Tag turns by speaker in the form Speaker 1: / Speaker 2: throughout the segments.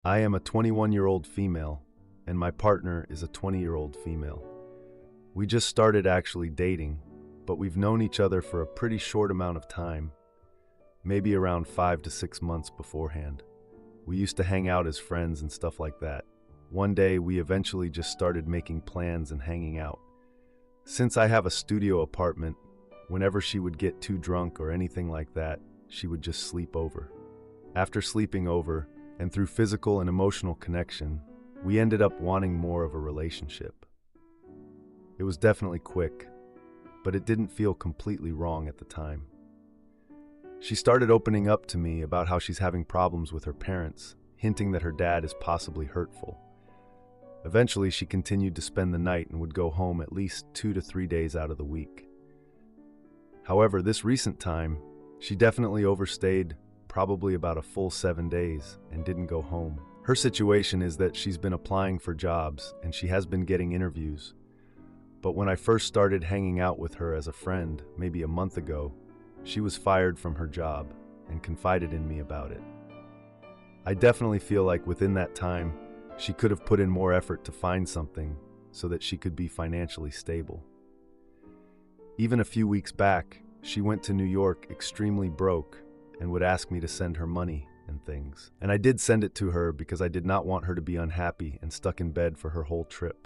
Speaker 1: I am a 21-year-old female, and my partner is a 20-year-old female. We just started actually dating, but we've known each other for a pretty short amount of time, maybe around 5 to 6 months beforehand. We used to hang out as friends and stuff like that. One day, we eventually just started making plans and hanging out. Since I have a studio apartment, whenever she would get too drunk or anything like that, she would just sleep over. After sleeping over, and through physical and emotional connection, we ended up wanting more of a relationship. It was definitely quick, but it didn't feel completely wrong at the time. She started opening up to me about how she's having problems with her parents, hinting that her dad is possibly hurtful. Eventually, she continued to spend the night and would go home at least 2 to 3 days out of the week. However, this recent time, she definitely overstayed probably about a full 7 days and didn't go home. Her situation is that she's been applying for jobs and she has been getting interviews. But when I first started hanging out with her as a friend, maybe a month ago, she was fired from her job and confided in me about it. I definitely feel like within that time, she could have put in more effort to find something so that she could be financially stable. Even a few weeks back, she went to New York extremely broke and would ask me to send her money and things. And I did send it to her because I did not want her to be unhappy and stuck in bed for her whole trip.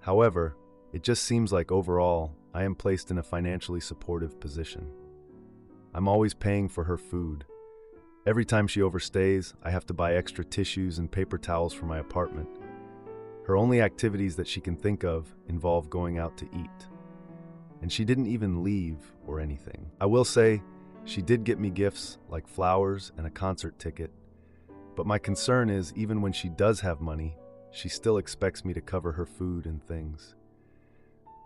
Speaker 1: However, it just seems like overall, I am placed in a financially supportive position. I'm always paying for her food. Every time she overstays, I have to buy extra tissues and paper towels for my apartment. Her only activities that she can think of involve going out to eat. And she didn't even leave or anything. I will say, she did get me gifts like flowers and a concert ticket, but my concern is even when she does have money, she still expects me to cover her food and things.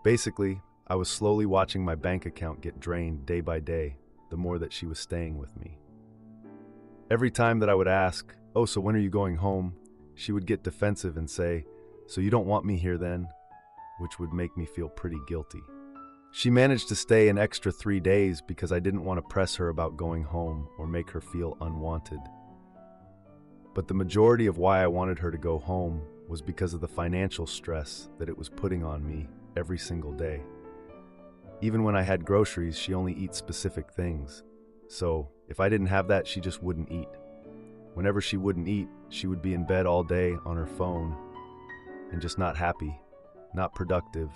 Speaker 1: Basically, I was slowly watching my bank account get drained day by day, the more that she was staying with me. Every time that I would ask, "Oh, so when are you going home?" she would get defensive and say, "So you don't want me here then?" which would make me feel pretty guilty. She managed to stay an extra 3 days because I didn't want to press her about going home or make her feel unwanted. But the majority of why I wanted her to go home was because of the financial stress that it was putting on me every single day. Even when I had groceries, she only eats specific things. So if I didn't have that, she just wouldn't eat. Whenever she wouldn't eat, she would be in bed all day on her phone and just not happy, not productive,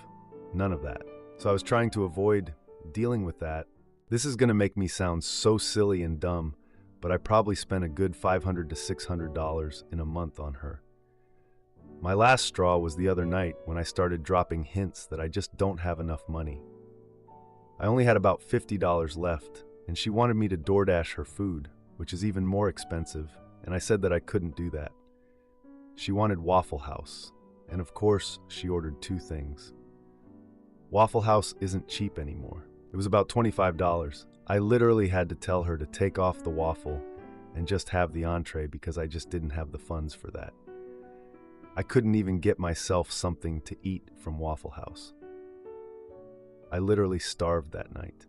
Speaker 1: none of that. So I was trying to avoid dealing with that. This is going to make me sound so silly and dumb, but I probably spent a good $500 to $600 in a month on her. My last straw was the other night when I started dropping hints that I just don't have enough money. I only had about $50 left, and she wanted me to DoorDash her food, which is even more expensive, and I said that I couldn't do that. She wanted Waffle House, and of course, she ordered 2 things. Waffle House isn't cheap anymore. It was about $25. I literally had to tell her to take off the waffle and just have the entree because I just didn't have the funds for that. I couldn't even get myself something to eat from Waffle House. I literally starved that night.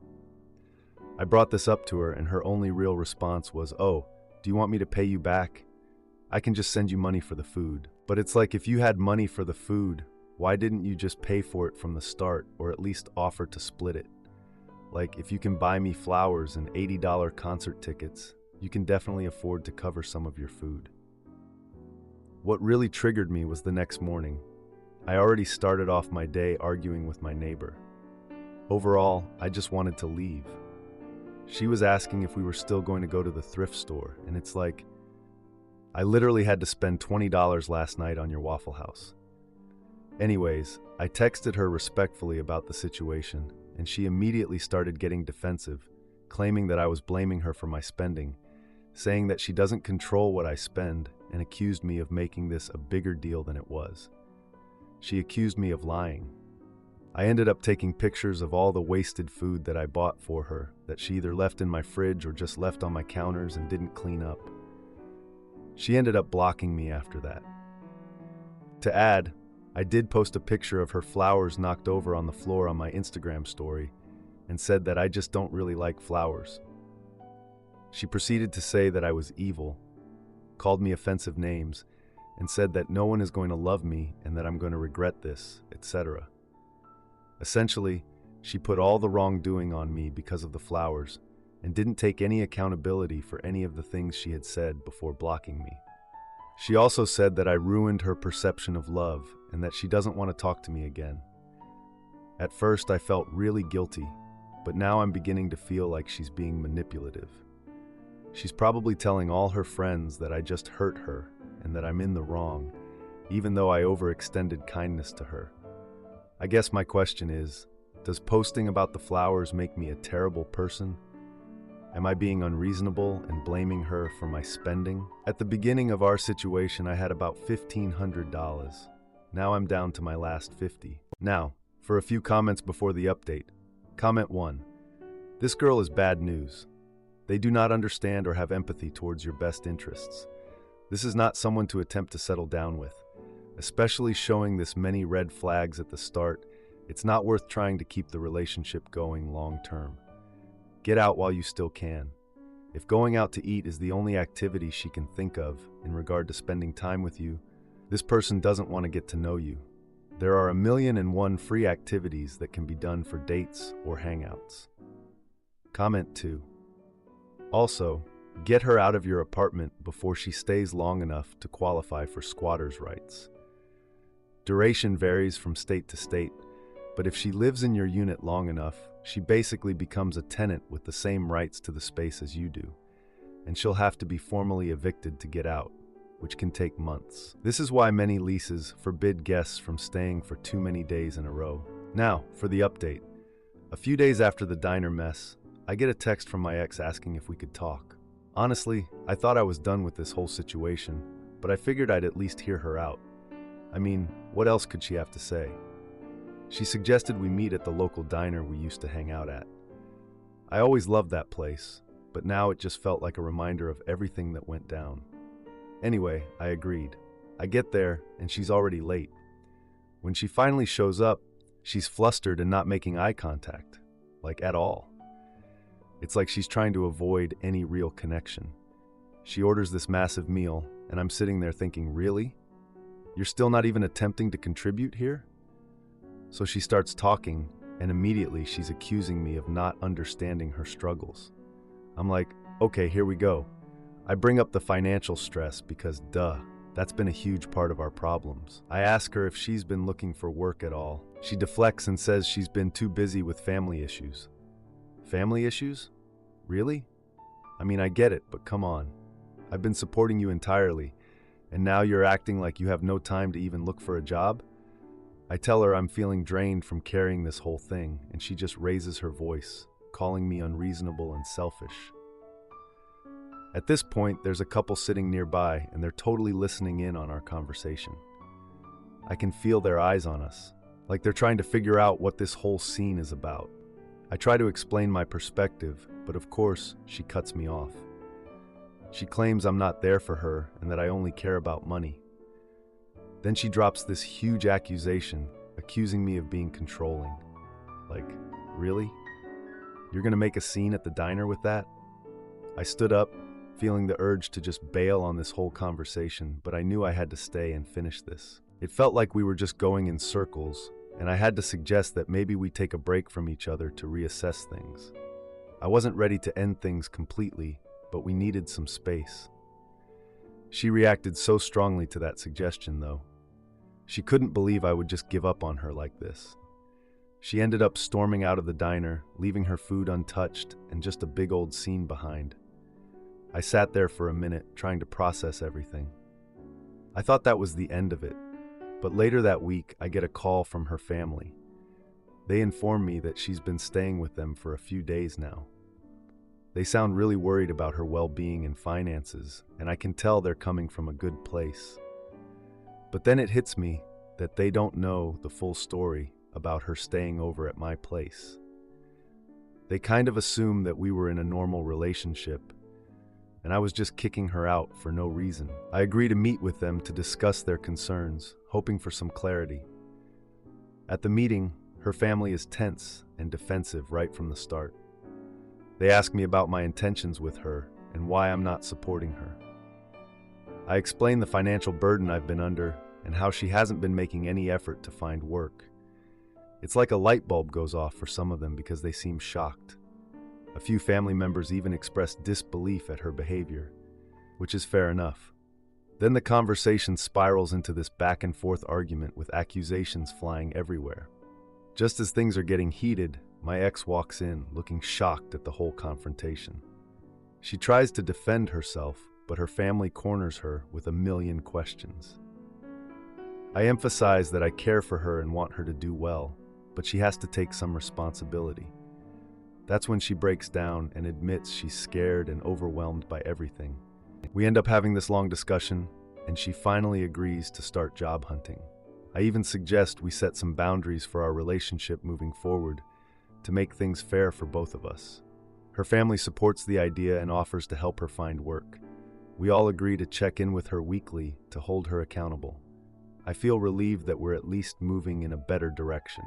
Speaker 1: I brought this up to her and her only real response was, "Oh, do you want me to pay you back? I can just send you money for the food." But it's like if you had money for the food, why didn't you just pay for it from the start or at least offer to split it? Like if you can buy me flowers and $80 concert tickets, you can definitely afford to cover some of your food. What really triggered me was the next morning. I already started off my day arguing with my neighbor. Overall, I just wanted to leave. She was asking if we were still going to go to the thrift store, and it's like, I literally had to spend $20 last night on your Waffle House. Anyways, I texted her respectfully about the situation, and she immediately started getting defensive, claiming that I was blaming her for my spending, saying that she doesn't control what I spend, and accused me of making this a bigger deal than it was. She accused me of lying. I ended up taking pictures of all the wasted food that I bought for her, that she either left in my fridge or just left on my counters and didn't clean up. She ended up blocking me after that. To add, I did post a picture of her flowers knocked over on the floor on my Instagram story and said that I just don't really like flowers. She proceeded to say that I was evil. called me offensive names, and said that no one is going to love me and that I'm going to regret this, etc. Essentially, she put all the wrongdoing on me because of the flowers and didn't take any accountability for any of the things she had said before blocking me. She also said that I ruined her perception of love and that she doesn't want to talk to me again. At first, I felt really guilty, but now I'm beginning to feel like she's being manipulative. She's probably telling all her friends that I just hurt her and that I'm in the wrong, even though I overextended kindness to her. I guess my question is, does posting about the flowers make me a terrible person? Am I being unreasonable and blaming her for my spending? At the beginning of our situation, I had about $1,500. Now I'm down to my last $50. Now, for a few comments before the update. Comment 1. This girl is bad news. They do not understand or have empathy towards your best interests. This is not someone to attempt to settle down with. Especially showing this many red flags at the start, it's not worth trying to keep the relationship going long term. Get out while you still can. If going out to eat is the only activity she can think of in regard to spending time with you, this person doesn't want to get to know you. There are 1,000,001 free activities that can be done for dates or hangouts. Comment 2. Also, get her out of your apartment before she stays long enough to qualify for squatters' rights. Duration varies from state to state, but if she lives in your unit long enough, she basically becomes a tenant with the same rights to the space as you do, and she'll have to be formally evicted to get out, which can take months. This is why many leases forbid guests from staying for too many days in a row. Now, for the update. A few days after the diner mess, I get a text from my ex asking if we could talk. Honestly, I thought I was done with this whole situation, but I figured I'd at least hear her out. I mean, what else could she have to say? She suggested we meet at the local diner we used to hang out at. I always loved that place, but now it just felt like a reminder of everything that went down. Anyway, I agreed. I get there, and she's already late. When she finally shows up, she's flustered and not making eye contact, like at all. It's like she's trying to avoid any real connection. She orders this massive meal, and I'm sitting there thinking, really? You're still not even attempting to contribute here? So she starts talking, and immediately she's accusing me of not understanding her struggles. I'm like, okay, here we go. I bring up the financial stress because, that's been a huge part of our problems. I ask her if she's been looking for work at all. She deflects and says she's been too busy with family issues. Family issues? Really? I mean, I get it, but come on. I've been supporting you entirely, and now you're acting like you have no time to even look for a job? I tell her I'm feeling drained from carrying this whole thing, and she just raises her voice, calling me unreasonable and selfish. At this point, there's a couple sitting nearby, and they're totally listening in on our conversation. I can feel their eyes on us, like they're trying to figure out what this whole scene is about. I try to explain my perspective, but of course, she cuts me off. She claims I'm not there for her and that I only care about money. Then she drops this huge accusation, accusing me of being controlling. Like, really? You're gonna make a scene at the diner with that? I stood up, feeling the urge to just bail on this whole conversation, but I knew I had to stay and finish this. It felt like we were just going in circles, and I had to suggest that maybe we take a break from each other to reassess things. I wasn't ready to end things completely, but we needed some space. She reacted so strongly to that suggestion, though. She couldn't believe I would just give up on her like this. She ended up storming out of the diner, leaving her food untouched and just a big old scene behind. I sat there for a minute, trying to process everything. I thought that was the end of it, but later that week, I get a call from her family. They inform me that she's been staying with them for a few days now. They sound really worried about her well-being and finances, and I can tell they're coming from a good place. But then it hits me that they don't know the full story about her staying over at my place. They kind of assume that we were in a normal relationship, and I was just kicking her out for no reason. I agree to meet with them to discuss their concerns, hoping for some clarity. At the meeting, her family is tense and defensive right from the start. They ask me about my intentions with her and why I'm not supporting her. I explained the financial burden I've been under and how she hasn't been making any effort to find work. It's like a light bulb goes off for some of them because they seem shocked. A few family members even expressed disbelief at her behavior, which is fair enough. Then the conversation spirals into this back and forth argument with accusations flying everywhere. Just as things are getting heated, my ex walks in, looking shocked at the whole confrontation. She tries to defend herself, but her family corners her with a million questions. I emphasize that I care for her and want her to do well, but she has to take some responsibility. That's when she breaks down and admits she's scared and overwhelmed by everything. We end up having this long discussion, and she finally agrees to start job hunting. I even suggest we set some boundaries for our relationship moving forward to make things fair for both of us. Her family supports the idea and offers to help her find work. We all agree to check in with her weekly to hold her accountable. I feel relieved that we're at least moving in a better direction.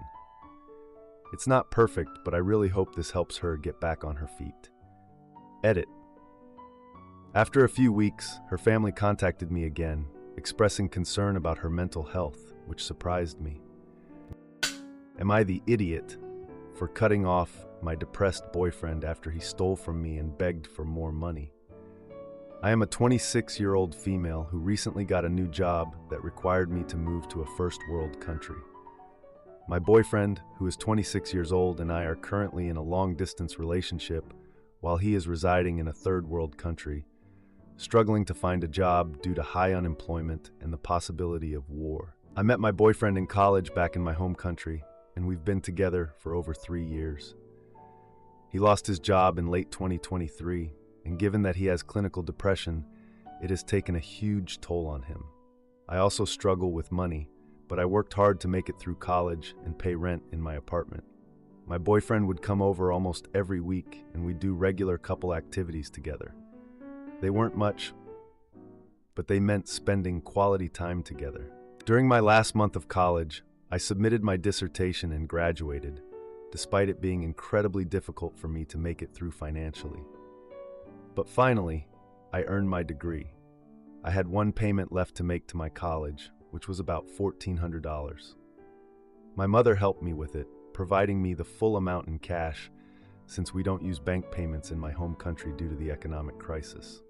Speaker 1: It's not perfect, but I really hope this helps her get back on her feet. Edit. After a few weeks, her family contacted me again, expressing concern about her mental health, which surprised me. Am I the idiot for cutting off my depressed boyfriend after he stole from me and begged for more money? I am a 26-year-old female who recently got a new job that required me to move to a first world country. My boyfriend, who is 26 years old, and I are currently in a long-distance relationship while he is residing in a third world country, struggling to find a job due to high unemployment and the possibility of war. I met my boyfriend in college back in my home country, and we've been together for over 3 years. He lost his job in late 2023, and given that he has clinical depression, it has taken a huge toll on him. I also struggle with money, but I worked hard to make it through college and pay rent in my apartment. My boyfriend would come over almost every week, and we'd do regular couple activities together. They weren't much, but they meant spending quality time together. During my last month of college, I submitted my dissertation and graduated, despite it being incredibly difficult for me to make it through financially. But finally, I earned my degree. I had one payment left to make to my college, which was about $1,400. My mother helped me with it, providing me the full amount in cash, since we don't use bank payments in my home country due to the economic crisis.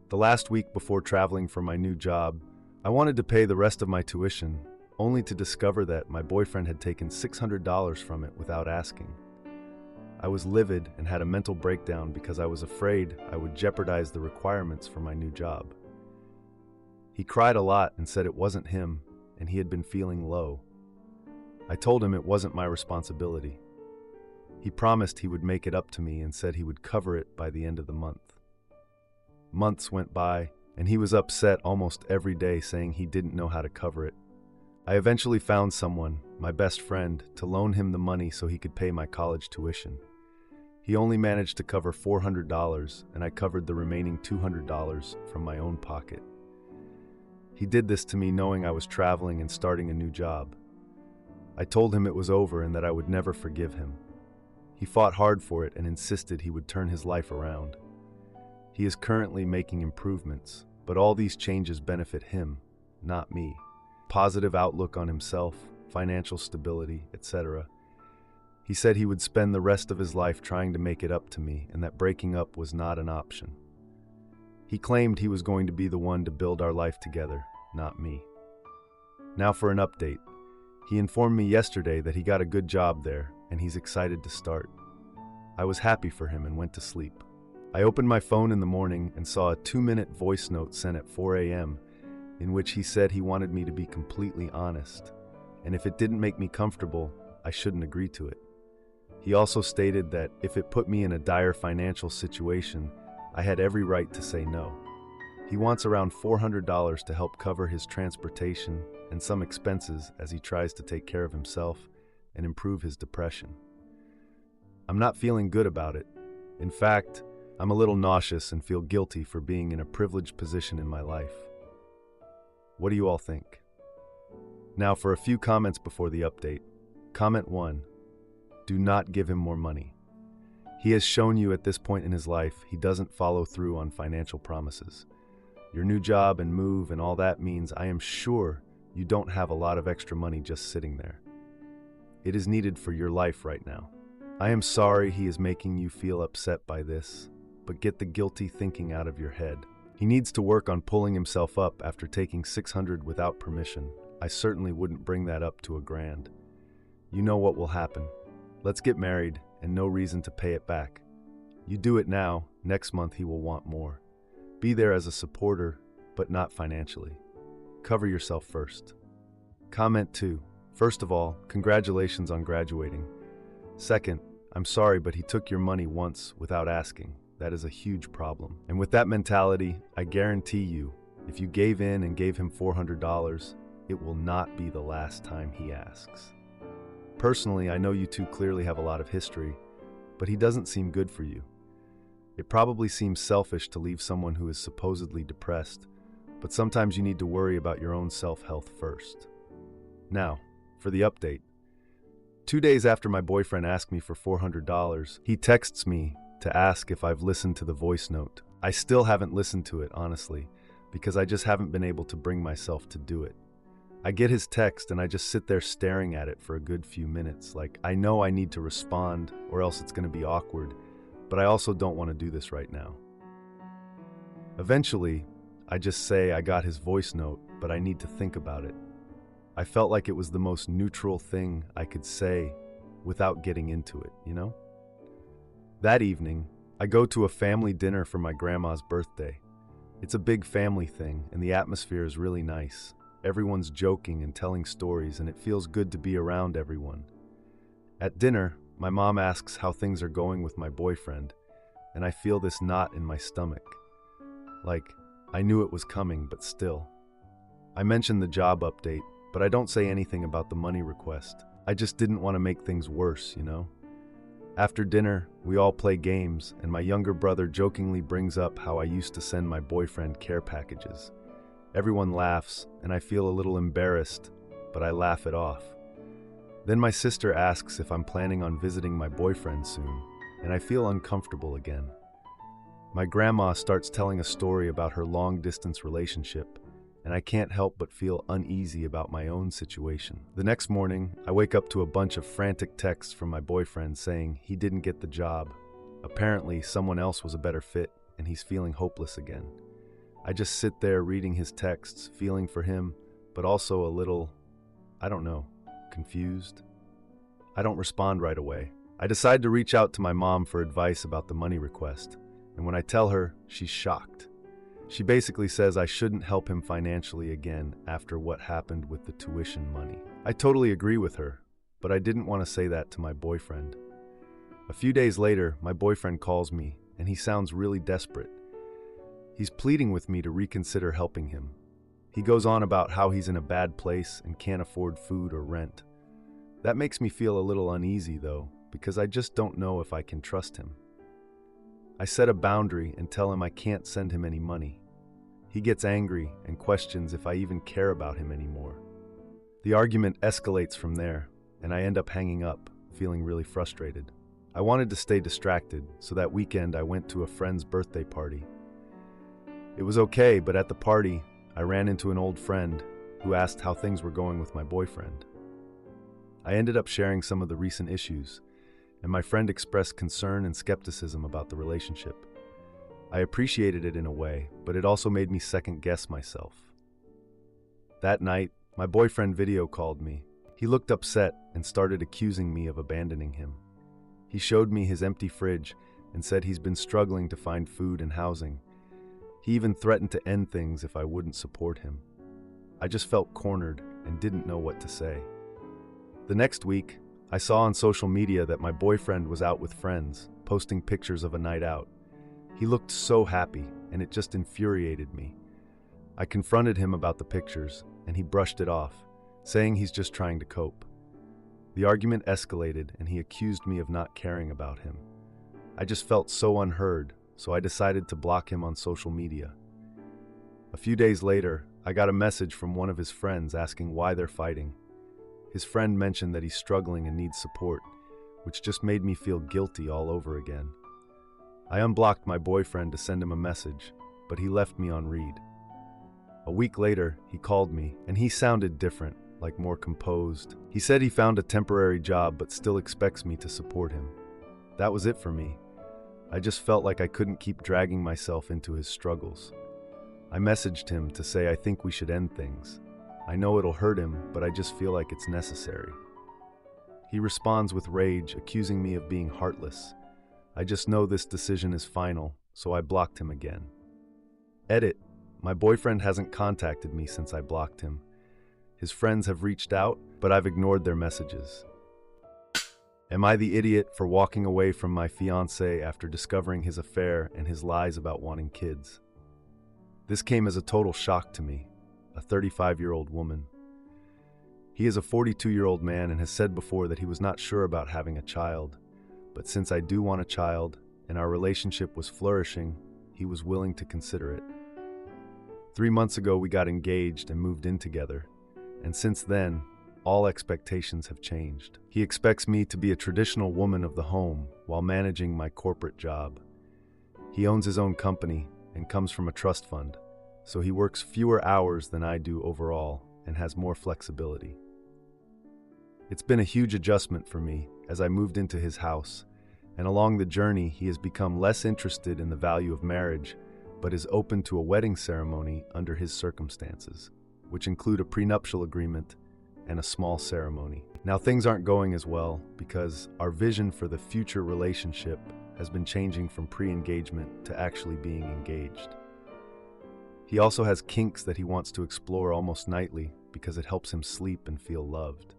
Speaker 1: The last week before traveling for my new job, I wanted to pay the rest of my tuition, only to discover that my boyfriend had taken $600 from it without asking. I was livid and had a mental breakdown because I was afraid I would jeopardize the requirements for my new job. He cried a lot and said it wasn't him, and he had been feeling low. I told him it wasn't my responsibility. He promised he would make it up to me and said he would cover it by the end of the month. Months went by, and he was upset almost every day, saying he didn't know how to cover it. I eventually found someone, my best friend, to loan him the money so he could pay my college tuition. He only managed to cover $400, and I covered the remaining $200 from my own pocket. He did this to me knowing I was traveling and starting a new job. I told him it was over and that I would never forgive him. He fought hard for it and insisted he would turn his life around. He is currently making improvements, but all these changes benefit him, not me. Positive outlook on himself, financial stability, etc. He said he would spend the rest of his life trying to make it up to me and that breaking up was not an option. He claimed he was going to be the one to build our life together, not me. Now for an update. He informed me yesterday that he got a good job there and he's excited to start. I was happy for him and went to sleep. I opened my phone in the morning and saw a 2-minute voice note sent at 4 a.m. in which he said he wanted me to be completely honest, and if it didn't make me comfortable, I shouldn't agree to it. He also stated that if it put me in a dire financial situation, I had every right to say no. He wants around $400 to help cover his transportation and some expenses as he tries to take care of himself and improve his depression. I'm not feeling good about it. In fact, I'm a little nauseous and feel guilty for being in a privileged position in my life. What do you all think? Now for a few comments before the update. Comment 1. Do not give him more money. He has shown you at this point in his life he doesn't follow through on financial promises. Your new job and move and all that means I am sure you don't have a lot of extra money just sitting there. It is needed for your life right now. I am sorry he is making you feel upset by this, but get the guilty thinking out of your head. He needs to work on pulling himself up after taking $600 without permission. I certainly wouldn't bring that up to $1,000. You know what will happen. Let's get married and no reason to pay it back. You do it now, next month he will want more. Be there as a supporter, but not financially. Cover yourself first. Comment 2. First of all, congratulations on graduating. Second, I'm sorry, but he took your money once without asking. That is a huge problem. And with that mentality, I guarantee you, if you gave in and gave him $400, it will not be the last time he asks. Personally, I know you two clearly have a lot of history, but he doesn't seem good for you. It probably seems selfish to leave someone who is supposedly depressed, but sometimes you need to worry about your own self-health first. Now, for the update. 2 days after my boyfriend asked me for $400, he texts me to ask if I've listened to the voice note. I still haven't listened to it, honestly, because I just haven't been able to bring myself to do it. I get his text and I just sit there staring at it for a good few minutes, like I know I need to respond or else it's going to be awkward, but I also don't want to do this right now. Eventually, I just say I got his voice note, but I need to think about it. I felt like it was the most neutral thing I could say without getting into it, you know? That evening, I go to a family dinner for my grandma's birthday. It's a big family thing, and the atmosphere is really nice. Everyone's joking and telling stories, and it feels good to be around everyone. At dinner, my mom asks how things are going with my boyfriend, and I feel this knot in my stomach. Like, I knew it was coming, but still. I mention the job update, but I don't say anything about the money request. I just didn't want to make things worse, you know? After dinner, we all play games, and my younger brother jokingly brings up how I used to send my boyfriend care packages. Everyone laughs, and I feel a little embarrassed, but I laugh it off. Then my sister asks if I'm planning on visiting my boyfriend soon, and I feel uncomfortable again. My grandma starts telling a story about her long-distance relationship, and I can't help but feel uneasy about my own situation. The next morning, I wake up to a bunch of frantic texts from my boyfriend saying he didn't get the job. Apparently, someone else was a better fit, and he's feeling hopeless again. I just sit there reading his texts, feeling for him, but also a little, confused. I don't respond right away. I decide to reach out to my mom for advice about the money request, and when I tell her, she's shocked. She basically says I shouldn't help him financially again after what happened with the tuition money. I totally agree with her, but I didn't want to say that to my boyfriend. A few days later, my boyfriend calls me, and he sounds really desperate. He's pleading with me to reconsider helping him. He goes on about how he's in a bad place and can't afford food or rent. That makes me feel a little uneasy, though, because I just don't know if I can trust him. I set a boundary and tell him I can't send him any money. He gets angry and questions if I even care about him anymore. The argument escalates from there, and I end up hanging up, feeling really frustrated. I wanted to stay distracted, so that weekend I went to a friend's birthday party. It was okay, but at the party, I ran into an old friend who asked how things were going with my boyfriend. I ended up sharing some of the recent issues, and my friend expressed concern and skepticism about the relationship. I appreciated it in a way, but it also made me second-guess myself. That night, my boyfriend video called me. He looked upset and started accusing me of abandoning him. He showed me his empty fridge and said he's been struggling to find food and housing. He even threatened to end things if I wouldn't support him. I just felt cornered and didn't know what to say. The next week, I saw on social media that my boyfriend was out with friends, posting pictures of a night out. He looked so happy, and it just infuriated me. I confronted him about the pictures, and he brushed it off, saying he's just trying to cope. The argument escalated, and he accused me of not caring about him. I just felt so unheard, so I decided to block him on social media. A few days later, I got a message from one of his friends asking why they're fighting. His friend mentioned that he's struggling and needs support, which just made me feel guilty all over again. I unblocked my boyfriend to send him a message, but he left me on read. A week later, he called me, and he sounded different, like more composed. He said he found a temporary job but still expects me to support him. That was it for me. I just felt like I couldn't keep dragging myself into his struggles. I messaged him to say I think we should end things. I know it'll hurt him, but I just feel like it's necessary. He responds with rage, accusing me of being heartless. I just know this decision is final, so I blocked him again. Edit. My boyfriend hasn't contacted me since I blocked him. His friends have reached out, but I've ignored their messages. Am I the idiot for walking away from my fiancé after discovering his affair and his lies about wanting kids? This came as a total shock to me, a 35-year-old woman. He is a 42-year-old man and has said before that he was not sure about having a child, but since I do want a child and our relationship was flourishing, he was willing to consider it. 3 months ago, we got engaged and moved in together, and since then, all expectations have changed. He expects me to be a traditional woman of the home while managing my corporate job. He owns his own company and comes from a trust fund, so he works fewer hours than I do overall and has more flexibility. It's been a huge adjustment for me as I moved into his house, and along the journey he has become less interested in the value of marriage, but is open to a wedding ceremony under his circumstances, which include a prenuptial agreement and a small ceremony. Now things aren't going as well because our vision for the future relationship has been changing from pre-engagement to actually being engaged. He also has kinks that he wants to explore almost nightly because it helps him sleep and feel loved.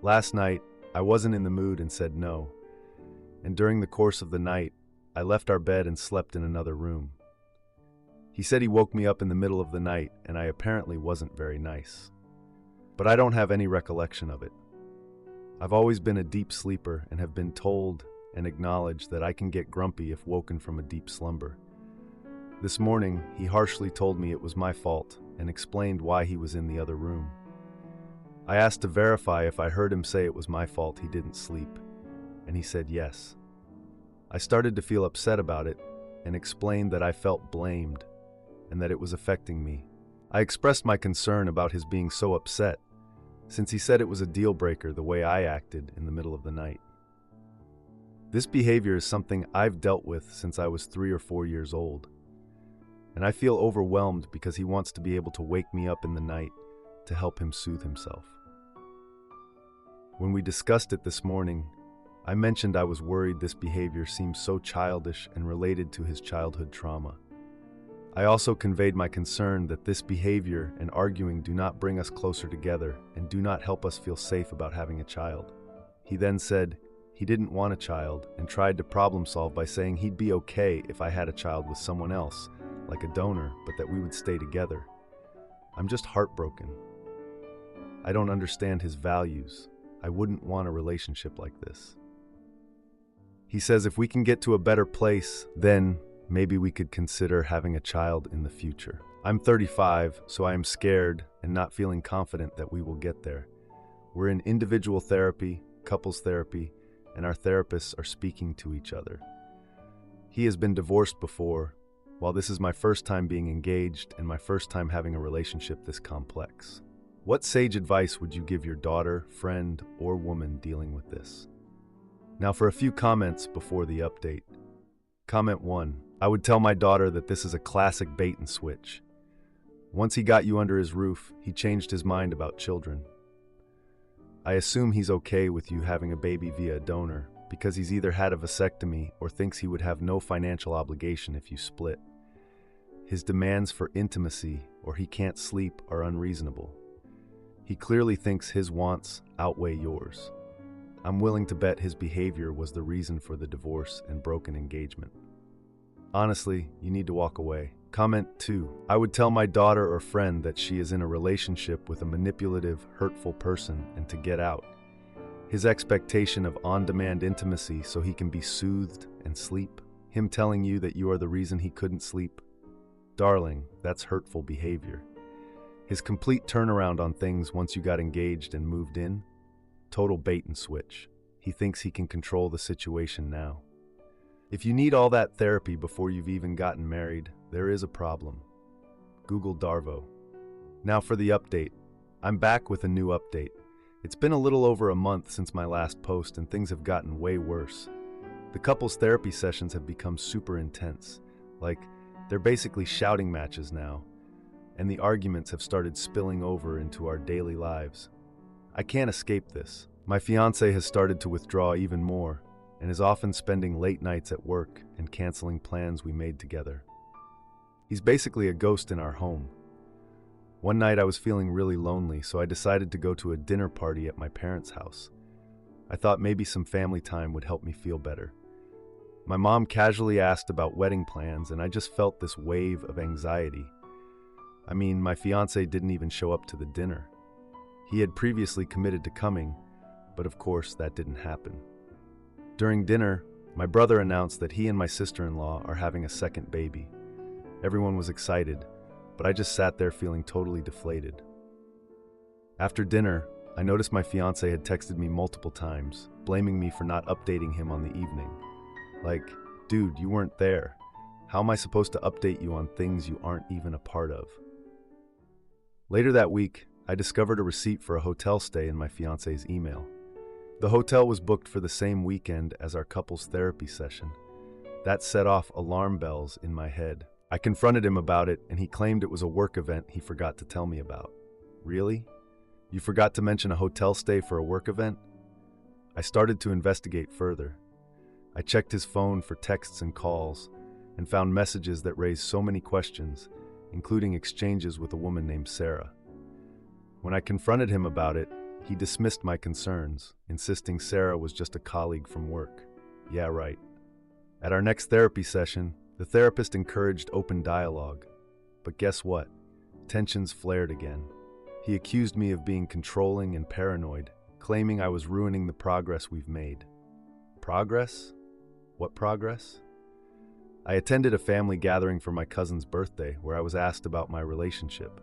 Speaker 1: Last night, I wasn't in the mood and said no, and during the course of the night, I left our bed and slept in another room. He said he woke me up in the middle of the night and I apparently wasn't very nice. But I don't have any recollection of it. I've always been a deep sleeper and have been told and acknowledged that I can get grumpy if woken from a deep slumber. This morning, he harshly told me it was my fault and explained why he was in the other room. I asked to verify if I heard him say it was my fault he didn't sleep, and he said yes. I started to feel upset about it and explained that I felt blamed and that it was affecting me. I expressed my concern about his being so upset, since he said it was a deal breaker the way I acted in the middle of the night. This behavior is something I've dealt with since I was 3 or 4 years old, and I feel overwhelmed because he wants to be able to wake me up in the night to help him soothe himself. When we discussed it this morning, I mentioned I was worried this behavior seems so childish and related to his childhood trauma. I also conveyed my concern that this behavior and arguing do not bring us closer together and do not help us feel safe about having a child. He then said he didn't want a child and tried to problem solve by saying he'd be okay if I had a child with someone else, like a donor, but that we would stay together. I'm just heartbroken. I don't understand his values. I wouldn't want a relationship like this. He says if we can get to a better place, then maybe we could consider having a child in the future. I'm 35, so I am scared and not feeling confident that we will get there. We're in individual therapy, couples therapy, and our therapists are speaking to each other. He has been divorced before, while this is my first time being engaged and my first time having a relationship this complex. What sage advice would you give your daughter, friend, or woman dealing with this? Now for a few comments before the update. Comment 1. I would tell my daughter that this is a classic bait and switch. Once he got you under his roof, he changed his mind about children. I assume he's okay with you having a baby via a donor because he's either had a vasectomy or thinks he would have no financial obligation if you split. His demands for intimacy or he can't sleep are unreasonable. He clearly thinks his wants outweigh yours. I'm willing to bet his behavior was the reason for the divorce and broken engagement. Honestly, you need to walk away. Comment 2. I would tell my daughter or friend that she is in a relationship with a manipulative, hurtful person and to get out. His expectation of on-demand intimacy so he can be soothed and sleep. Him telling you that you are the reason he couldn't sleep. Darling, that's hurtful behavior. His complete turnaround on things once you got engaged and moved in. Total bait and switch. He thinks he can control the situation now. If you need all that therapy before you've even gotten married, there is a problem. Google Darvo. Now for the update. I'm back with a new update. It's been a little over a month since my last post and things have gotten way worse. The couple's therapy sessions have become super intense. Like, they're basically shouting matches now, and the arguments have started spilling over into our daily lives. I can't escape this. My fiancé has started to withdraw even more and is often spending late nights at work and canceling plans we made together. He's basically a ghost in our home. One night I was feeling really lonely, so I decided to go to a dinner party at my parents' house. I thought maybe some family time would help me feel better. My mom casually asked about wedding plans, and I just felt this wave of anxiety. I mean, my fiancé didn't even show up to the dinner. He had previously committed to coming, but of course that didn't happen. During dinner, my brother announced that he and my sister-in-law are having a second baby. Everyone was excited, but I just sat there feeling totally deflated. After dinner, I noticed my fiancé had texted me multiple times, blaming me for not updating him on the evening. Like, dude, you weren't there. How am I supposed to update you on things you aren't even a part of? Later that week, I discovered a receipt for a hotel stay in my fiancé's email. The hotel was booked for the same weekend as our couple's therapy session. That set off alarm bells in my head. I confronted him about it, and he claimed it was a work event he forgot to tell me about. Really? You forgot to mention a hotel stay for a work event? I started to investigate further. I checked his phone for texts and calls, and found messages that raised so many questions, including exchanges with a woman named Sarah. When I confronted him about it, he dismissed my concerns, insisting Sarah was just a colleague from work. Yeah, right. At our next therapy session, the therapist encouraged open dialogue. But guess what? Tensions flared again. He accused me of being controlling and paranoid, claiming I was ruining the progress we've made. Progress? What progress? I attended a family gathering for my cousin's birthday where I was asked about my relationship.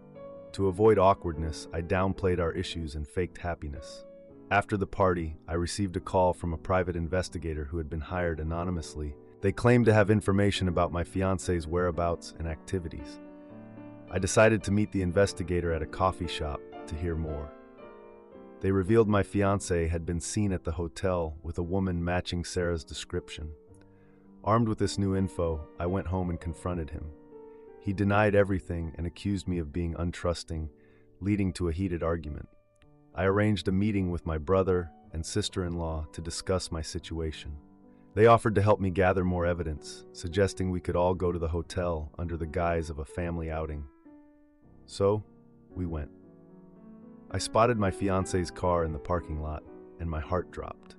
Speaker 1: To avoid awkwardness, I downplayed our issues and faked happiness. After the party, I received a call from a private investigator who had been hired anonymously. They claimed to have information about my fiancé's whereabouts and activities. I decided to meet the investigator at a coffee shop to hear more. They revealed my fiancé had been seen at the hotel with a woman matching Sarah's description. Armed with this new info, I went home and confronted him. He denied everything and accused me of being untrusting, leading to a heated argument. I arranged a meeting with my brother and sister-in-law to discuss my situation. They offered to help me gather more evidence, suggesting we could all go to the hotel under the guise of a family outing. So, we went. I spotted my fiancé's car in the parking lot, and my heart dropped.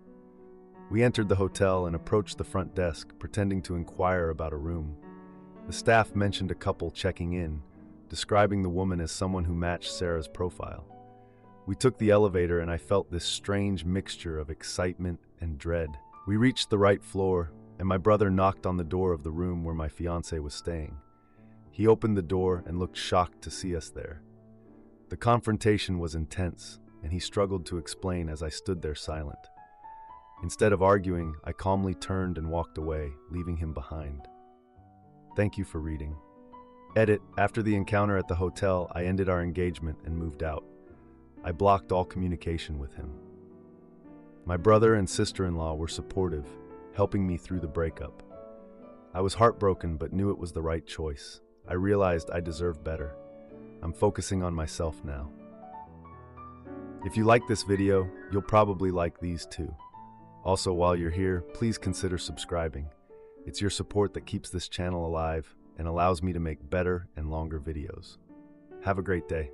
Speaker 1: We entered the hotel and approached the front desk, pretending to inquire about a room. The staff mentioned a couple checking in, describing the woman as someone who matched Sarah's profile. We took the elevator and I felt this strange mixture of excitement and dread. We reached the right floor, and my brother knocked on the door of the room where my fiancé was staying. He opened the door and looked shocked to see us there. The confrontation was intense, and he struggled to explain as I stood there silent. Instead of arguing, I calmly turned and walked away, leaving him behind. Thank you for reading. Edit: after the encounter at the hotel, I ended our engagement and moved out. I blocked all communication with him. My brother and sister-in-law were supportive, helping me through the breakup. I was heartbroken but knew it was the right choice. I realized I deserved better. I'm focusing on myself now. If you like this video, you'll probably like these too. Also, while you're here, please consider subscribing. It's your support that keeps this channel alive and allows me to make better and longer videos. Have a great day.